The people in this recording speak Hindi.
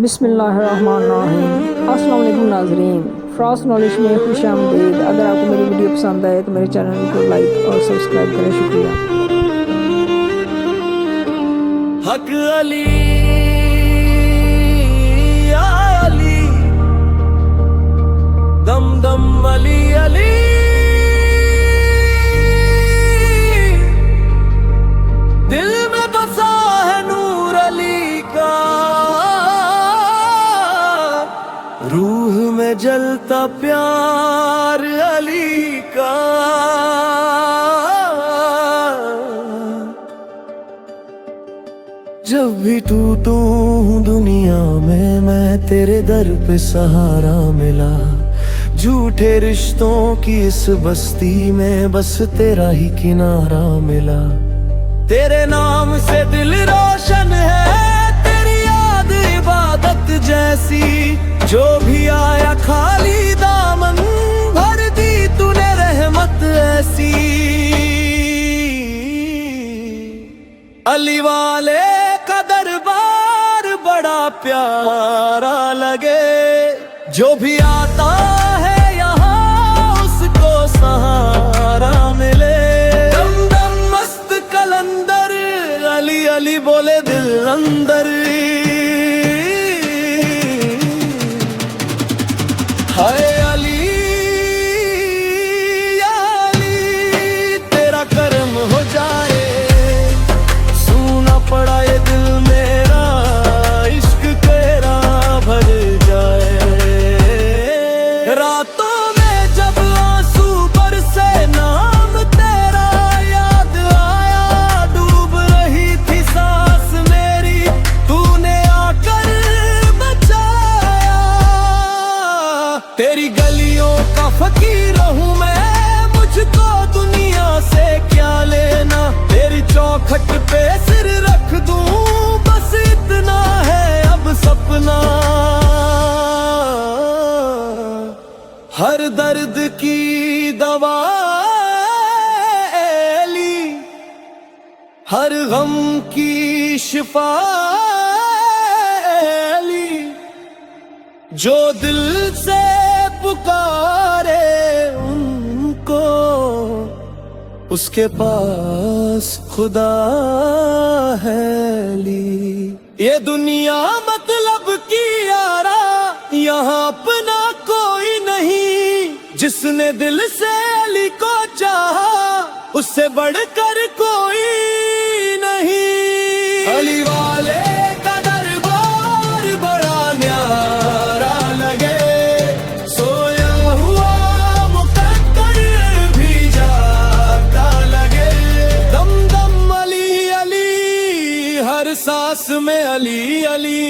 बिस्मिल्लाहिर्रहमानिर्रहीम। अस्सलाम वालेकुम नाज़रीन, फ़्रास्ट नॉलेज में खुशामदीद। अगर आपको मेरी वीडियो पसंद आए तो मेरे चैनल को लाइक और सब्सक्राइब करें। शुक्रिया। हक अली या अली, दम दम अली अली, दिल में बसा है नूर अली का, रूह में जलता प्यार अली का। जब भी टूटूं दुनिया में मैं तेरे दर पे सहारा मिला, झूठे रिश्तों की इस बस्ती में बस तेरा ही किनारा मिला। तेरे नाम से दिल रोशन है, तेरी याद इबादत जैसी, जो भी आया खाली दामन भर दी तूने रहमत ऐसी। अली वाले का दरबार बड़ा प्यारा लगे, जो भी आता है यहाँ उसको सहारा मिले। दम दम मस्त कलंदर, अली अली बोले दिल अंदर। हाय अली या अली, तेरा करम हो जाए, पड़ा ये दिल मेरा, इश्क तेरा भर जाए। रातों में जब आंसू बरसे नाम तेरा याद आया, डूब रही थी सांस मेरी, तूने आकर बचाया। तेरी गलियों का फकीर हूँ मैं, मुझको दुनिया से क्या लेना, तेरी चौखट पे सिर रख दूं, बस इतना है अब सपना। हर दर्द की दवा ली, हर गम की शिफा ली, जो दिल से पुकारे उनको उसके पास खुदा है ली। ये दुनिया मतलब की यारा, यहाँ अपना कोई नहीं, जिसने दिल से अली को चाहा उससे बढ़कर कोई नहीं। अली वाले का दरबार बड़ा न्यारा लगे, सोया हुआ मुकद्दर भी जागता लगे। दम दम अली अली, हर सांस में अली अली।